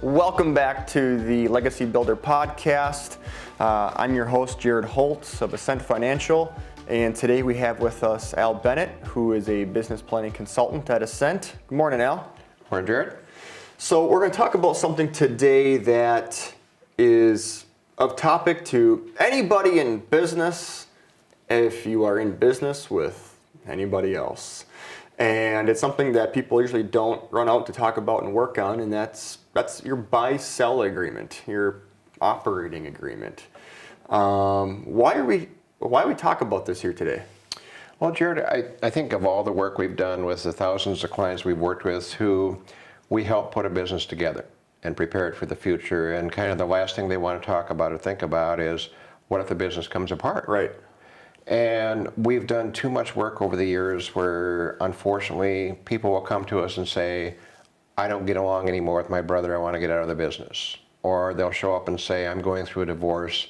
Welcome back to the Legacy Builder podcast. I'm your host, Jared Holtz of Ascent Financial, and today we have with us Al Bennett, who is a business planning consultant at Ascent. Good morning, Al. Morning, Jared. So we're going to talk about something today that is of topic to anybody in business, if you are in business with anybody else. And it's something that people usually don't run out to talk about and work on, and that's your buy-sell agreement, your operating agreement. Why we talk about this here today? Well, Jared, I think of all the work we've done with the thousands of clients we've worked with who we help put a business together and prepare it for the future, and kind of the last thing they want to talk about or think about is what if the business comes apart? Right. And we've done too much work over the years where, unfortunately, people will come to us and say, I don't get along anymore with my brother, I want to get out of the business. Or they'll show up and say, I'm going through a divorce,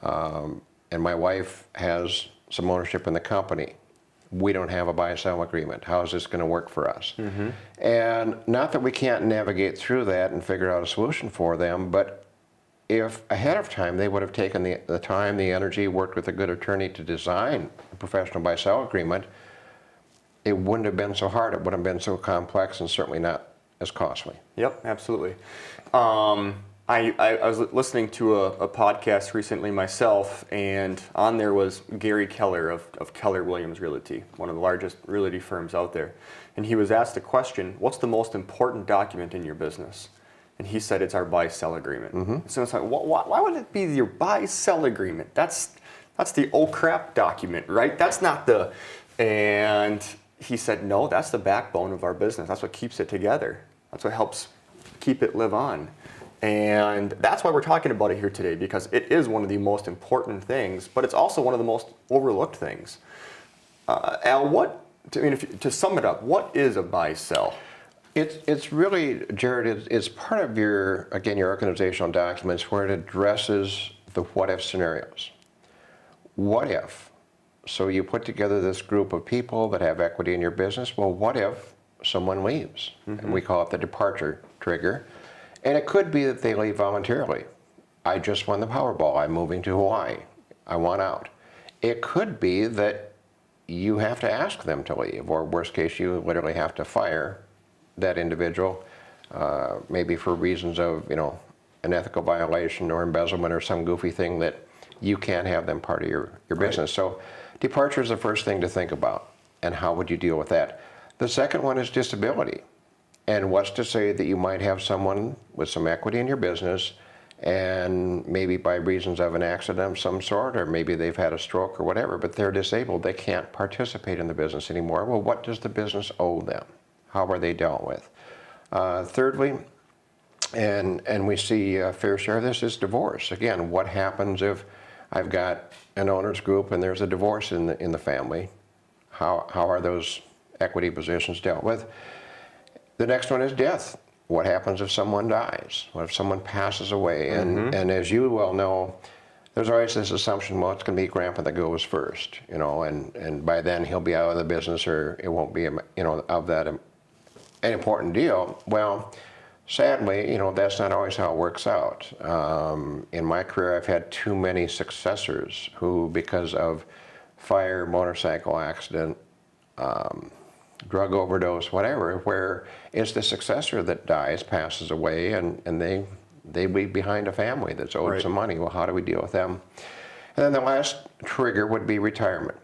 and my wife has some ownership in the company. We don't have a buy-sell agreement. How is this going to work for us? Mm-hmm. And not that we can't navigate through that and figure out a solution for them, but if ahead of time they would have taken the time, the energy, worked with a good attorney to design a professional buy-sell agreement, it wouldn't have been so hard. It wouldn't have been so complex and certainly not as costly. Yep, absolutely. I was listening to a podcast recently myself, and on there was Gary Keller of Keller Williams Realty, one of the largest realty firms out there. And he was asked the question, what's the most important document in your business? And he said it's our buy-sell agreement. Mm-hmm. So it's like, why would it be your buy-sell agreement? That's the oh crap document, right? That's not the, and he said, no, that's the backbone of our business. That's what keeps it together. That's what helps keep it live on. And that's why we're talking about it here today, because it is one of the most important things, but it's also one of the most overlooked things. Al, to sum it up, what is a buy-sell? It's really, Jared, it's part of your organizational documents where it addresses the what-if scenarios. What if? So you put together this group of people that have equity in your business. Well, what if someone leaves? Mm-hmm. And we call it the departure trigger. And it could be that they leave voluntarily. I just won the Powerball. I'm moving to Hawaii. I want out. It could be that you have to ask them to leave, or worst case, you literally have to fire that individual, maybe for reasons of, an ethical violation or embezzlement or some goofy thing that you can't have them part of your business. So departure is the first thing to think about, and how would you deal with that? The second one is disability. And what's to say that you might have someone with some equity in your business, and maybe by reasons of an accident of some sort, or maybe they've had a stroke or whatever, but they're disabled, they can't participate in the business anymore. Well, what does the business owe them? How are they dealt with? Thirdly, and we see a fair share of this, is divorce. Again, what happens if I've got an owner's group and there's a divorce in the family? How are those equity positions dealt with? The next one is death. What happens if someone dies? What if someone passes away? Mm-hmm. And as you well know, there's always this assumption, well, it's going to be grandpa that goes first, and by then he'll be out of the business, or it won't be, of that an important deal. Well, sadly, that's not always how it works out. In my career, I've had too many successors who, because of fire, motorcycle accident, drug overdose, whatever, where it's the successor that dies, passes away, and they leave behind a family that's owed some money. Well, how do we deal with them? And then the last trigger would be retirement.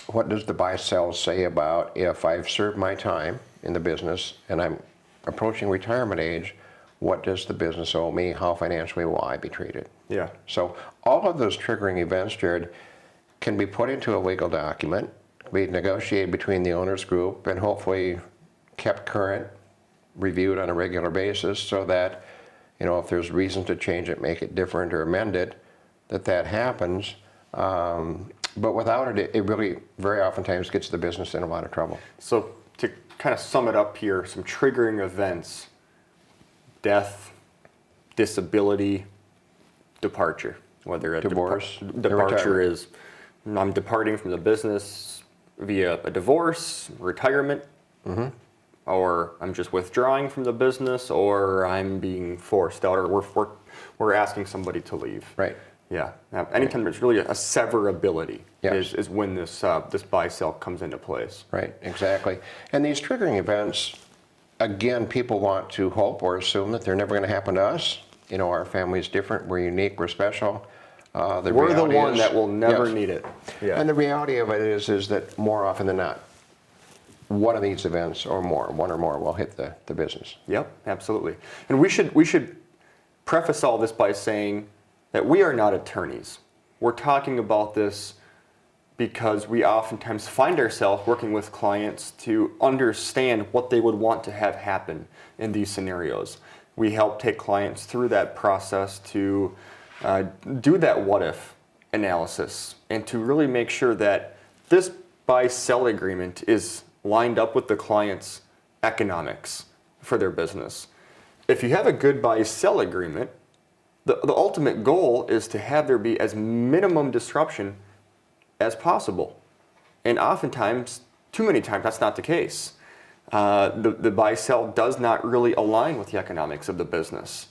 What does the buy-sell say about if I've served my time in the business and I'm approaching retirement age, what does the business owe me? How financially will I be treated? Yeah. So all of those triggering events, Jared, can be put into a legal document, be negotiated between the owners group, and hopefully kept current, reviewed on a regular basis, so that, if there's reason to change it, make it different, or amend it, that happens. But without it, it really very oftentimes gets the business in a lot of trouble. So to kind of sum it up here, some triggering events: death, disability, departure. Whether a divorce, departure is I'm departing from the business via a divorce, retirement, or I'm just withdrawing from the business, or I'm being forced out, or we're asking somebody to leave. Right. Yeah. Now, anytime there's really a severability Yes. is when this buy-sell comes into place. Right, exactly. And these triggering events, again, people want to hope or assume that they're never going to happen to us. You know, our family's different, we're unique, we're special. We're the reality one is- that will never yes. need it. Yeah. And the reality of it is that more often than not, one of these events or more, one or more, will hit the business. Yep, absolutely. And we should preface all this by saying that we are not attorneys. We're talking about this because we oftentimes find ourselves working with clients to understand what they would want to have happen in these scenarios. We help take clients through that process to do that what if analysis and to really make sure that this buy-sell agreement is lined up with the client's economics for their business. If you have a good buy-sell agreement, the ultimate goal is to have there be as minimum disruption as possible. And oftentimes, too many times, that's not the case. The buy-sell does not really align with the economics of the business.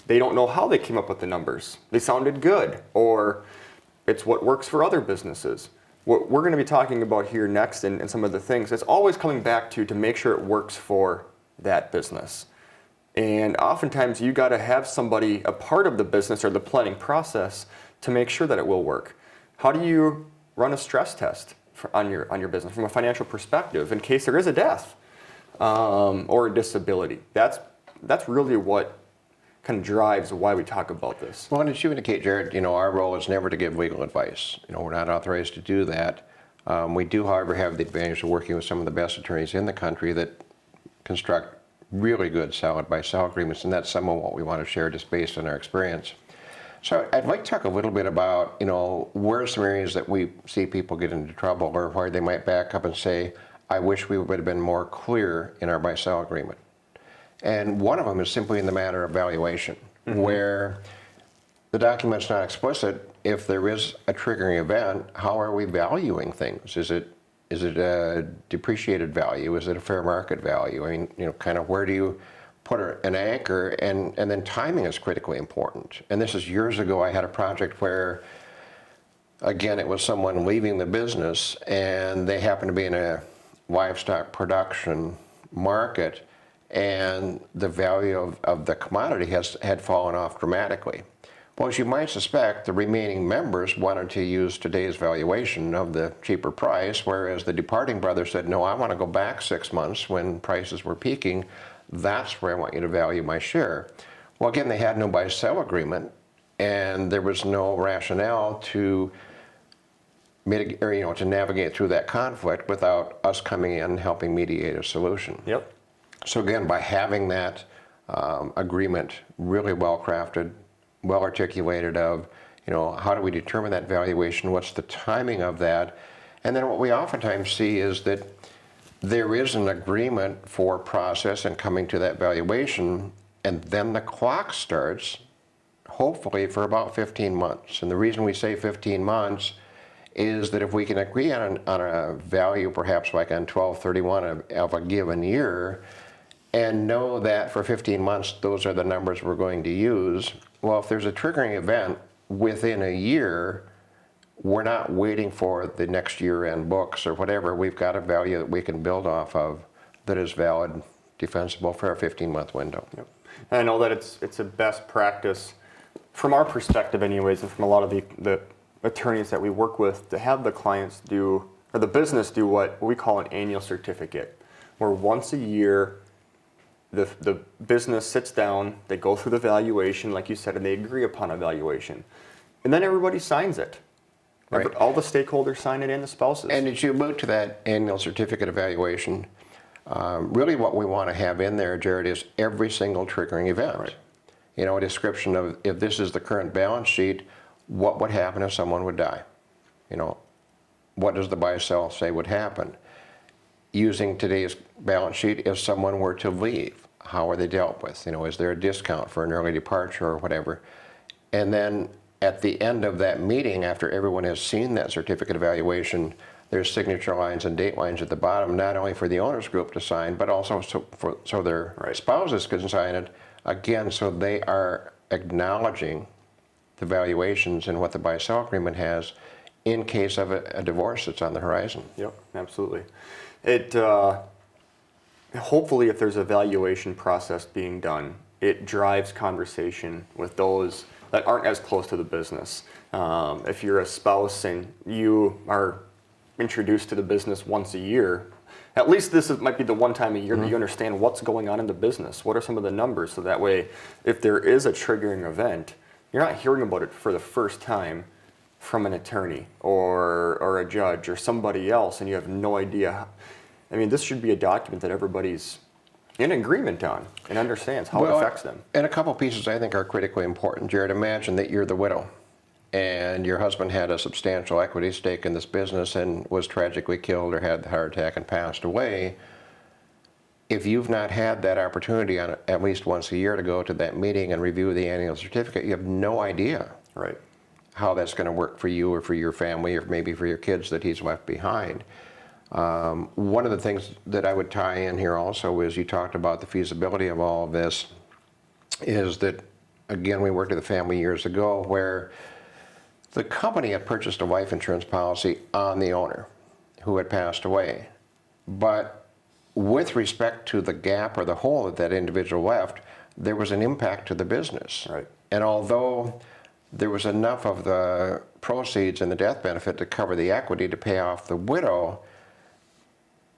They don't know how they came up with the numbers. They sounded good, or it's what works for other businesses. What we're going to be talking about here next and some of the things, it's always coming back to make sure it works for that business. And oftentimes you got to have somebody a part of the business or the planning process to make sure that it will work. How do you run a stress test on your business from a financial perspective in case there is a death or a disability? That's really what kind of drives why we talk about this. Well, and as you indicate, Jared, you know, our role is never to give legal advice. You know, we're not authorized to do that. We do, however, have the advantage of working with some of the best attorneys in the country that construct really good solid buy-sell agreements, and that's some of what we want to share just based on our experience. So I'd like to talk a little bit about, you know, where are some areas that we see people get into trouble or where they might back up and say, I wish we would have been more clear in our buy-sell agreement. And one of them is simply in the matter of valuation, where the document's not explicit. If there is a triggering event, how are we valuing things? Is it a depreciated value? Is it a fair market value? I mean, you know, kind of where do you put an anchor? And then timing is critically important. And this is years ago. I had a project where, again, it was someone leaving the business, and they happened to be in a livestock production market, and the value of the commodity had fallen off dramatically. Well, as you might suspect, the remaining members wanted to use today's valuation of the cheaper price, whereas the departing brother said, no, I want to go back 6 months when prices were peaking. That's where I want you to value my share. Well, again, they had no buy-sell agreement, and there was no rationale to mitigate, or, you know, to navigate through that conflict without us coming in and helping mediate a solution. Yep. So again, by having that agreement really well crafted, well articulated of, you know, how do we determine that valuation? What's the timing of that? And then what we oftentimes see is that there is an agreement for process and coming to that valuation, and then the clock starts, hopefully for about 15 months. And the reason we say 15 months is that if we can agree on a value, perhaps like on 12/31 of a given year, and know that for 15 months those are the numbers we're going to use, well, if there's a triggering event within a year, we're not waiting for the next year-end books or whatever. We've got a value that we can build off of that is valid, defensible for a 15-month window. Yep. And I know that it's a best practice from our perspective anyways, and from a lot of the attorneys that we work with, to have the clients do, or the business do what we call an annual certificate, where once a year the business sits down, they go through the valuation, like you said, and they agree upon a valuation. And then everybody signs it. Right. All the stakeholders sign it and the spouses. And as you move to that annual certificate evaluation, really what we want to have in there, Jared, is every single triggering event. Right. You know, a description of, if this is the current balance sheet, what would happen if someone would die? You know, what does the buy-sell say would happen? Using today's balance sheet, if someone were to leave, how are they dealt with? You know, is there a discount for an early departure or whatever? And then at the end of that meeting, after everyone has seen that certificate evaluation, there's signature lines and date lines at the bottom, not only for the owners group to sign, but also so their spouses can sign it, again, so they are acknowledging the valuations and what the buy-sell agreement has in case of a divorce that's on the horizon. Yep, absolutely. It hopefully, if there's a valuation process being done, it drives conversation with those that aren't as close to the business. If you're a spouse and you are introduced to the business once a year, at least might be the one time a year that you understand what's going on in the business. What are some of the numbers? So that way, if there is a triggering event, you're not hearing about it for the first time from an attorney or a judge or somebody else, and you have no idea. I mean, this should be a document that everybody's in agreement on and understands how it affects them. And a couple pieces I think are critically important. Jared, imagine that you're the widow and your husband had a substantial equity stake in this business and was tragically killed or had the heart attack and passed away. If you've not had that opportunity on at least once a year to go to that meeting and review the annual certificate, you have no idea how that's going to work for you or for your family or maybe for your kids that he's left behind. One of the things that I would tie in here also is you talked about the feasibility of all of this is that, again, we worked with a family years ago where the company had purchased a life insurance policy on the owner who had passed away. But with respect to the gap or the hole that that individual left, there was an impact to the business. And although there was enough of the proceeds and the death benefit to cover the equity to pay off the widow,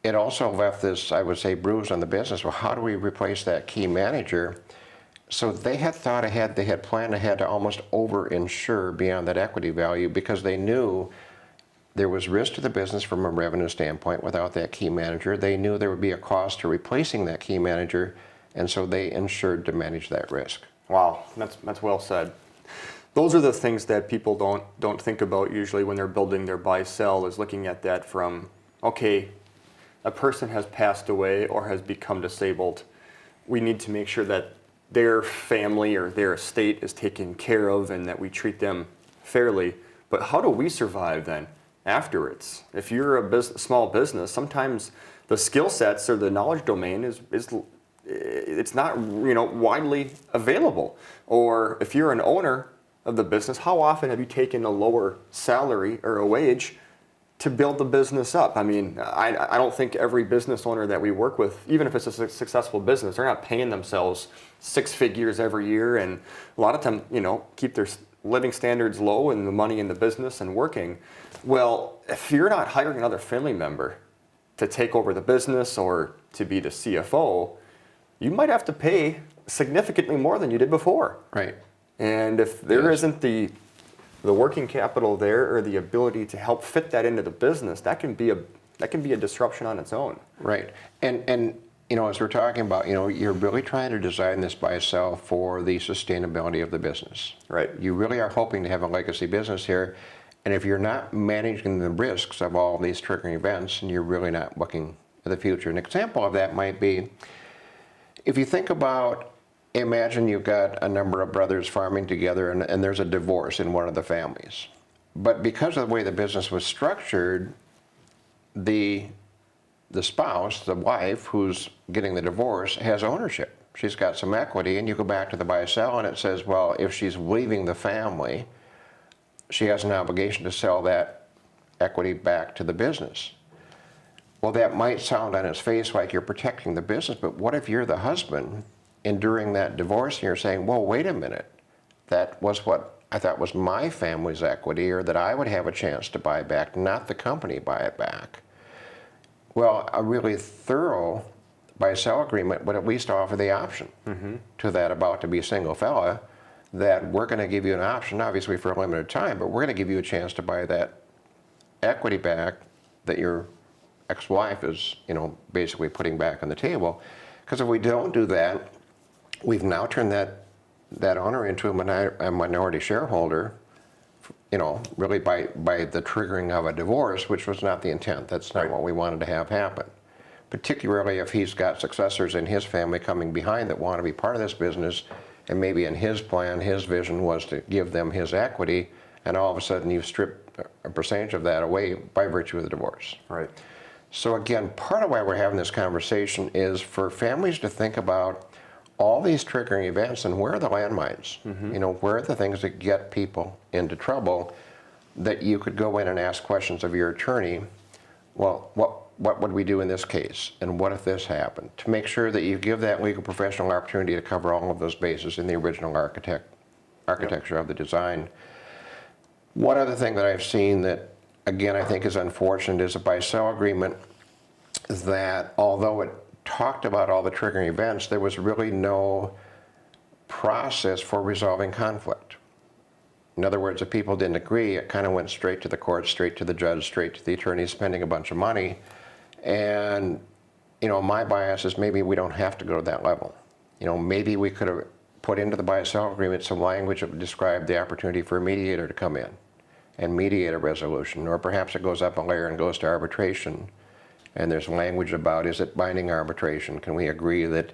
it also left this, I would say, bruise on the business. Well, how do we replace that key manager? So they had thought ahead, they had planned ahead to almost over-insure beyond that equity value because they knew there was risk to the business from a revenue standpoint without that key manager. They knew there would be a cost to replacing that key manager, and so they insured to manage that risk. Wow, that's well said. Those are the things that people don't think about usually when they're building their buy-sell, is looking at that from, okay, a person has passed away or has become disabled. We need to make sure that their family or their estate is taken care of and that we treat them fairly. But how do we survive then afterwards? If you're a small business, sometimes the skill sets or the knowledge domain it's not widely available. Or if you're an owner of the business, how often have you taken a lower salary or a wage to build the business up? I mean, I don't think every business owner that we work with, even if it's a successful business, they're not paying themselves 6 figures every year, and a lot of them, keep their living standards low and the money in the business and working. Well, if you're not hiring another family member to take over the business or to be the CFO, you might have to pay significantly more than you did before. And if there isn't the working capital there or the ability to help fit that into the business, that can be a disruption on its own. And as we're talking about, you're really trying to design this buy-sell for the sustainability of the business. You really are hoping to have a legacy business here, and if you're not managing the risks of all these triggering events, and you're really not looking at the future. An example of that might be, if you think about, imagine you've got a number of brothers farming together and there's a divorce in one of the families. But because of the way the business was structured, the spouse, the wife who's getting the divorce, has ownership. She's got some equity, and you go back to the buy-sell and it says, well, if she's leaving the family, she has an obligation to sell that equity back to the business. Well, that might sound on its face like you're protecting the business, but what if you're the husband and during that divorce and you're saying, well, wait a minute, that was what I thought was my family's equity, or that I would have a chance to buy back, not the company buy it back. Well, a really thorough buy-sell agreement would at least offer the option to that about-to-be single fella that we're going to give you an option, obviously for a limited time, but we're going to give you a chance to buy that equity back that your ex-wife is, basically putting back on the table. Because if we don't do that, we've now turned that owner into a minority shareholder, really by the triggering of a divorce, which was not the intent. That's not what we wanted to have happen. Particularly if he's got successors in his family coming behind that want to be part of this business, and maybe in his plan, his vision was to give them his equity, and all of a sudden you've stripped a percentage of that away by virtue of the divorce. Right. So again, part of why we're having this conversation is for families to think about all these triggering events and where are the landmines? You know, where are the things that get people into trouble that you could go in and ask questions of your attorney. Well, what would we do in this case? And what if this happened? To make sure that you give that legal professional opportunity to cover all of those bases in the original architecture of the design. One other thing that I've seen that, again, I think is unfortunate is a BuySell agreement that, although it talked about all the triggering events, there was really no process for resolving conflict. In other words, if people didn't agree, it kind of went straight to the court, straight to the judge, straight to the attorney, spending a bunch of money. And, you know, my bias is maybe we don't have to go to that level. You know, maybe we could have put into the BuySell agreement some language that would describe the opportunity for a mediator to come in and mediate a resolution, or perhaps it goes up a layer and goes to arbitration, and there's language about, is it binding arbitration? Can we agree that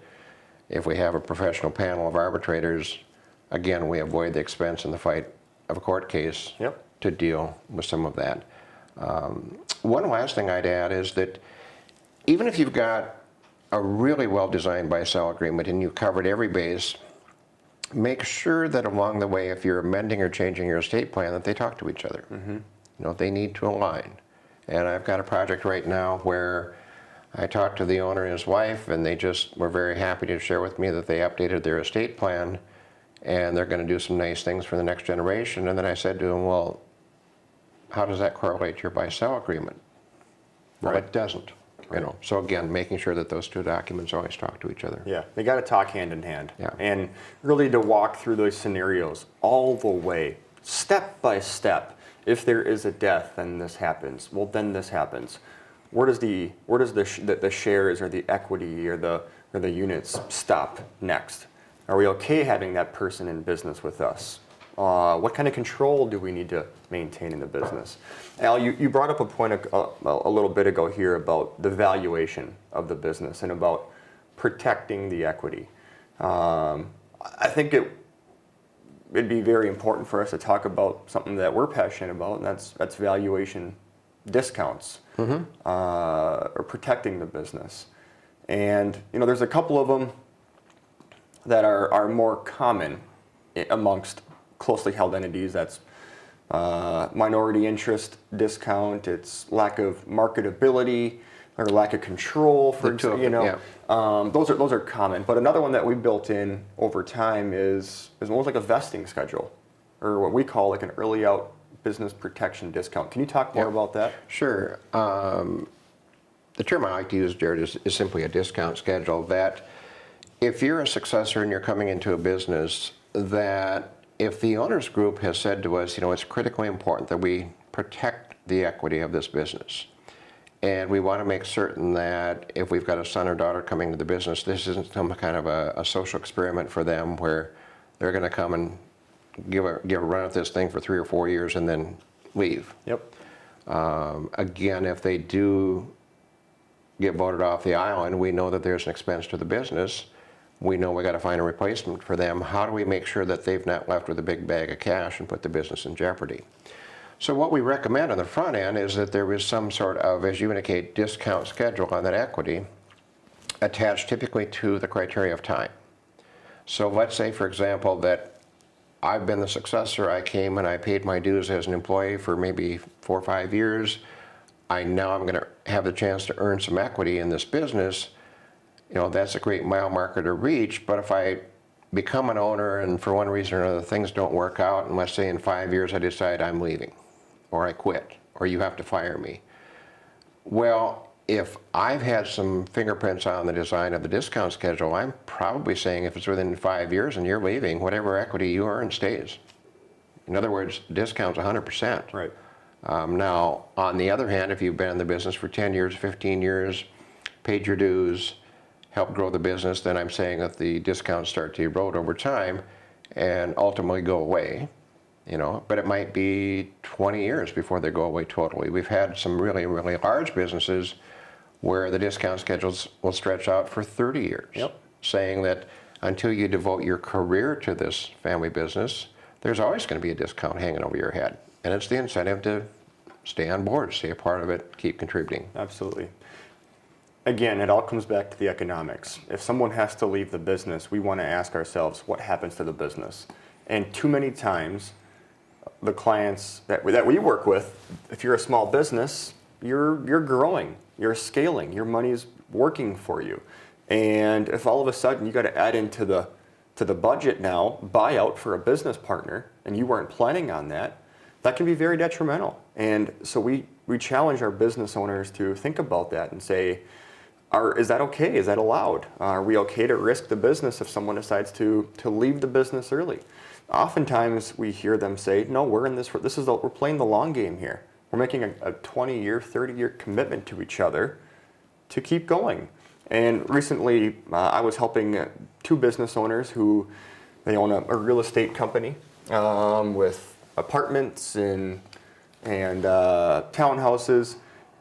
if we have a professional panel of arbitrators, again, we avoid the expense and the fight of a court case to deal with some of that. One last thing I'd add is that even if you've got a really well-designed BuySell agreement and you've covered every base, make sure that along the way, if you're amending or changing your estate plan, that they talk to each other. You know, they need to align. And I've got a project right now where I talked to the owner and his wife, and they just were very happy to share with me that they updated their estate plan, and they're going to do some nice things for the next generation. And then I said to them, well, how does that correlate to your BuySell agreement? Well, it doesn't. You know, so again, making sure that those two documents always talk to each other. Yeah, they got to talk hand in hand. Yeah. And really to walk through those scenarios all the way, step by step. If there is a death, then this happens. Well, then this happens. Where does the shares or the equity or the units stop next? Are we okay having that person in business with us? What kind of control do we need to maintain in the business? Al, you brought up a point a little bit ago here about the valuation of the business and about protecting the equity. I think it'd be very important for us to talk about something that we're passionate about, and that's valuation discounts or protecting the business. And you know, there's a couple of them that are more common amongst closely held entities. That's minority interest discount, it's lack of marketability or lack of control, for example. You know, those are common. But another one that we built in over time is almost like a vesting schedule, or what we call like an early out business protection discount. Can you talk more about that? Sure. The term I like to use, Jared, is simply a discount schedule. That if you're a successor and you're coming into a business, that if the owners group has said to us, you know, it's critically important that we protect the equity of this business. And we want to make certain that if we've got a son or daughter coming to the business, this isn't some kind of a social experiment for them where they're going to come and give a run at this thing for 3 or 4 years and then leave. Again, if they do get voted off the island, we know that there's an expense to the business. We know we got to find a replacement for them. How do we make sure that they've not left with a big bag of cash and put the business in jeopardy? So what we recommend on the front end is that there is some sort of, as you indicate, discount schedule on that equity attached typically to the criteria of time. So let's say, for example, that I've been the successor. I came and I paid my dues as an employee for maybe 4 or 5 years. I'm going to have the chance to earn some equity in this business. You know, that's a great mile marker to reach, but if I become an owner and for one reason or another things don't work out, and let's say in 5 years I decide I'm leaving, or I quit, or you have to fire me. Well, if I've had some fingerprints on the design of the discount schedule, I'm probably saying if it's within 5 years and you're leaving, whatever equity you earn stays. In other words, discount's 100%. Right. Now, on the other hand, if you've been in the business for 10 years, 15 years, paid your dues, help grow the business, then I'm saying that the discounts start to erode over time and ultimately go away, you know, but it might be 20 years before they go away totally. We've had some really, really large businesses where the discount schedules will stretch out for 30 years, saying that until you devote your career to this family business, there's always going to be a discount hanging over your head. And it's the incentive to stay on board, stay a part of it, keep contributing. Absolutely. Again, it all comes back to the economics. If someone has to leave the business, we want to ask ourselves, what happens to the business? And too many times, the clients that we work with, if you're a small business, you're growing, you're scaling, your money's working for you. And if all of a sudden you got to add into the budget now, buyout for a business partner, and you weren't planning on that, that can be very detrimental. And so we challenge our business owners to think about that and say, is that okay? Is that allowed? Are we okay to risk the business if someone decides to leave the business early? Oftentimes we hear them say, no, we're in this, we're playing the long game here. We're making a 20-year, 30-year commitment to each other to keep going. And recently I was helping two business owners who, they own a real estate company with apartments and townhouses,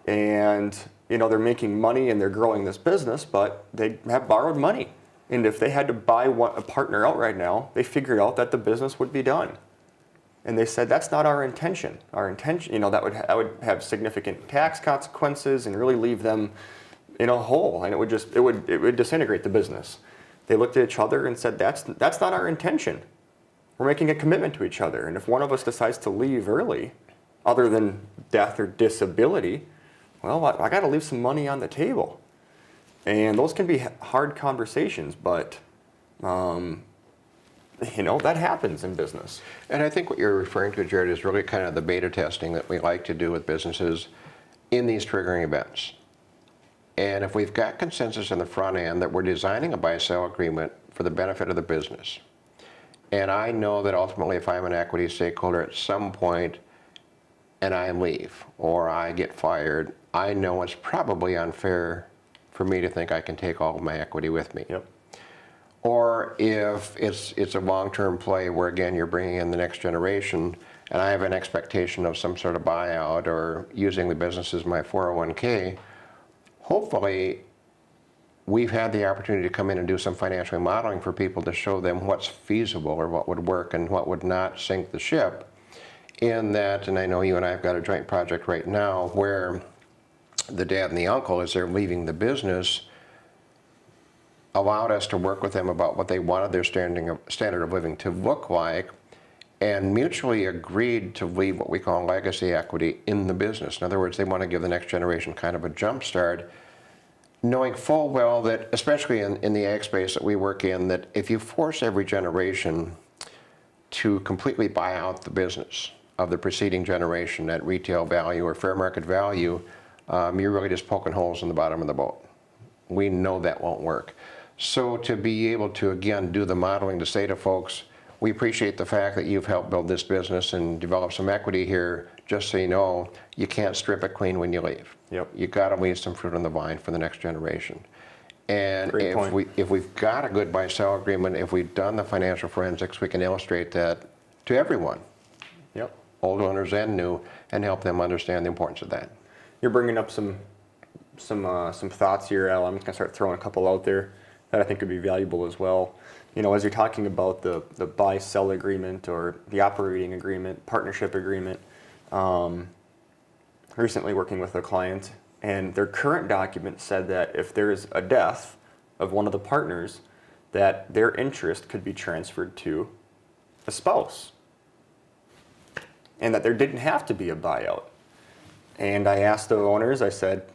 and they're making money and they're growing this business, but they have borrowed money. And if they had to buy a partner out right now, they figured out that the business would be done. And they said, that's not our intention. Our intention, that would have significant tax consequences and really leave them in a hole, and it would disintegrate the business. They looked at each other and said, that's not our intention. We're making a commitment to each other, and if one of us decides to leave early, other than death or disability, well, I got to leave some money on the table. And those can be hard conversations, but that happens in business. And I think what you're referring to, Jared, is really kind of the beta testing that we like to do with businesses in these triggering events. And if we've got consensus in the front end that we're designing a buy-sell agreement for the benefit of the business, and I know that ultimately if I'm an equity stakeholder at some point and I leave or I get fired, I know it's probably unfair for me to think I can take all of my equity with me. Yep. Or if it's a long-term play where, again, you're bringing in the next generation and I have an expectation of some sort of buyout or using the business as my 401k, hopefully we've had the opportunity to come in and do some financial modeling for people to show them what's feasible or what would work and what would not sink the ship. In that, and I know you and I have got a joint project right now where the dad and the uncle, as they're leaving the business, allowed us to work with them about what they wanted their standard of living to look like, and mutually agreed to leave what we call legacy equity in the business. In other words, they want to give the next generation kind of a jump start, knowing full well that, especially in the ag space that we work in, that if you force every generation to completely buy out the business of the preceding generation at retail value or fair market value, you're really just poking holes in the bottom of the boat. We know that won't work. So to be able to, again, do the modeling to say to folks, we appreciate the fact that you've helped build this business and develop some equity here. Just so you know, you can't strip it clean when you leave. Yep. You got to leave some fruit on the vine for the next generation. And Great point. if we've got a good buy-sell agreement, if we've done the financial forensics, we can illustrate that to everyone, Yep. old owners and new, and help them understand the importance of that. You're bringing up some thoughts here, Al. I'm just gonna start throwing a couple out there that I think would be valuable as well. As you're talking about the buy-sell agreement or the operating agreement, partnership agreement, recently working with a client, and their current document said that if there is a death of one of the partners, that their interest could be transferred to a spouse, and that there didn't have to be a buyout. And I asked the owners, I said,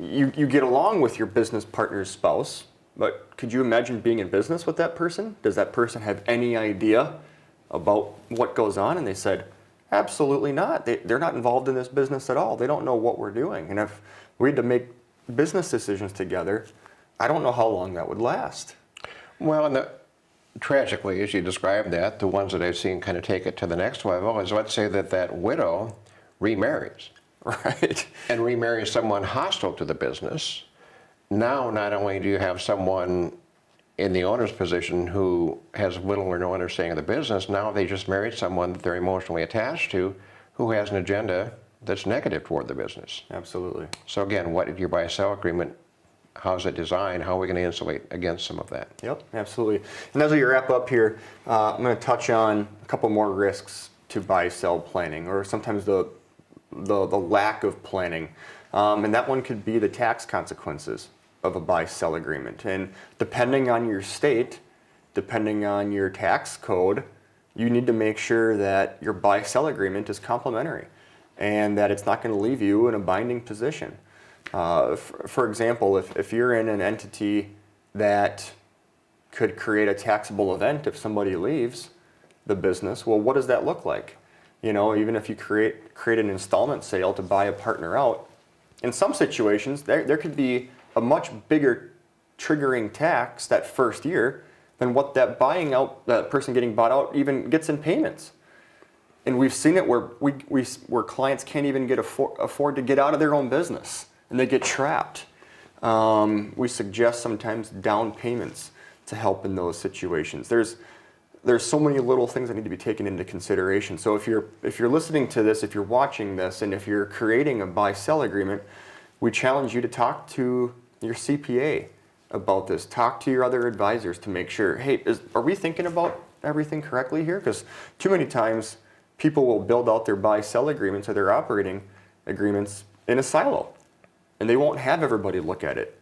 you get along with your business partner's spouse, but could you imagine being in business with that person? Does that person have any idea about what goes on? And they said, absolutely not. They're not involved in this business at all. They don't know what we're doing. And if we had to make business decisions together, I don't know how long that would last. Well, and tragically, as you described that, the ones that I've seen kind of take it to the next level is, let's say that widow remarries. Right. And remarries someone hostile to the business. Now, not only do you have someone in the owner's position who has little or no understanding of the business, now they just married someone that they're emotionally attached to who has an agenda that's negative toward the business. Absolutely. So again, what did your buy-sell agreement, how's it designed? How are we going to insulate against some of that? Yep, absolutely. And as we wrap up here, I'm going to touch on a couple more risks to buy-sell planning, or sometimes the lack of planning. And that one could be the tax consequences of a buy-sell agreement. And depending on your state, depending on your tax code, you need to make sure that your buy-sell agreement is complementary and that it's not going to leave you in a binding position. For example, if you're in an entity that could create a taxable event if somebody leaves the business, well, what does that look like? You know, even if you create an installment sale to buy a partner out, in some situations, there could be a much bigger triggering tax that first year than what that person getting bought out even gets in payments. And we've seen it where clients can't even afford to get out of their own business, and they get trapped. We suggest sometimes down payments to help in those situations. There's so many little things that need to be taken into consideration. So if you're listening to this, if you're watching this, and if you're creating a buy-sell agreement, we challenge you to talk to your CPA about this. Talk to your other advisors to make sure, hey, are we thinking about everything correctly here? Because too many times people will build out their buy-sell agreements or their operating agreements in a silo, and they won't have everybody look at it.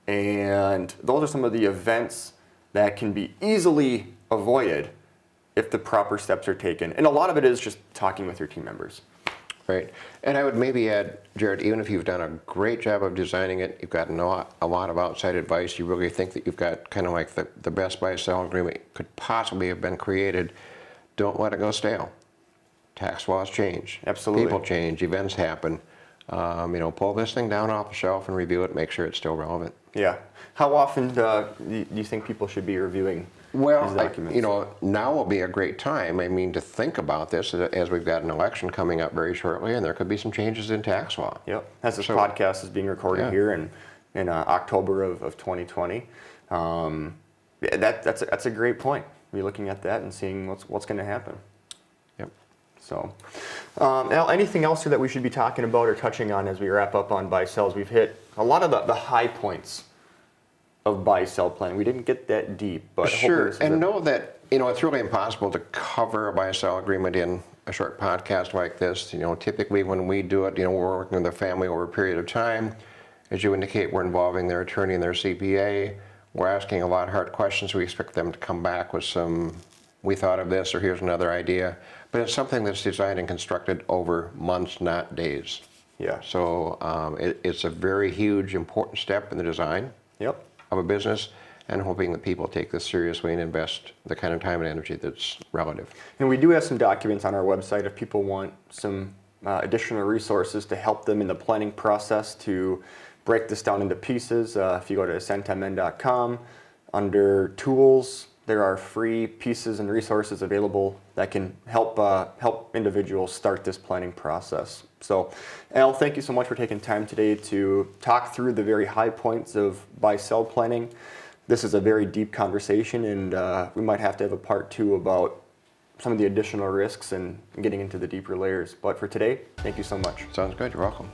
And those are some of the events that can be easily avoided if the proper steps are taken. And a lot of it is just talking with your team members. Right. And I would maybe add, Jared, even if you've done a great job of designing it, you've gotten a lot of outside advice, you really think that you've got kind of like the best buy-sell agreement could possibly have been created, don't let it go stale. Tax laws change. Absolutely. People change, events happen. Pull this thing down off the shelf and review it, make sure it's still relevant. Yeah. How often do you think people should be reviewing these documents? Now will be a great time, to think about this as we've got an election coming up very shortly, and there could be some changes in tax law. Yep. As this podcast is being recorded here in October of 2020, that's a great point. Be looking at that and seeing what's going to happen. Yep. So, Al, anything else here that we should be talking about or touching on as we wrap up on buy-sells? We've hit a lot of the high points of buy-sell planning. We didn't get that deep, but sure. And know that it's really impossible to cover a buy-sell agreement in a short podcast like this. Typically when we do it, we're working with a family over a period of time. As you indicate, we're involving their attorney and their CPA. We're asking a lot of hard questions. We expect them to come back with some, we thought of this, or here's another idea. But it's something that's designed and constructed over months, not days. Yeah. So it's a very huge, important step in the design. Yep. Of a business, and hoping that people take this seriously and invest the kind of time and energy that's relative. And we do have some documents on our website if people want some additional resources to help them in the planning process to break this down into pieces. If you go to ascentmn.com, under tools, there are free pieces and resources available that can help individuals start this planning process. So, Al, thank you so much for taking time today to talk through the very high points of buy-sell planning. This is a very deep conversation, and we might have to have a part 2 about some of the additional risks and getting into the deeper layers. But for today, thank you so much. Sounds good. You're welcome.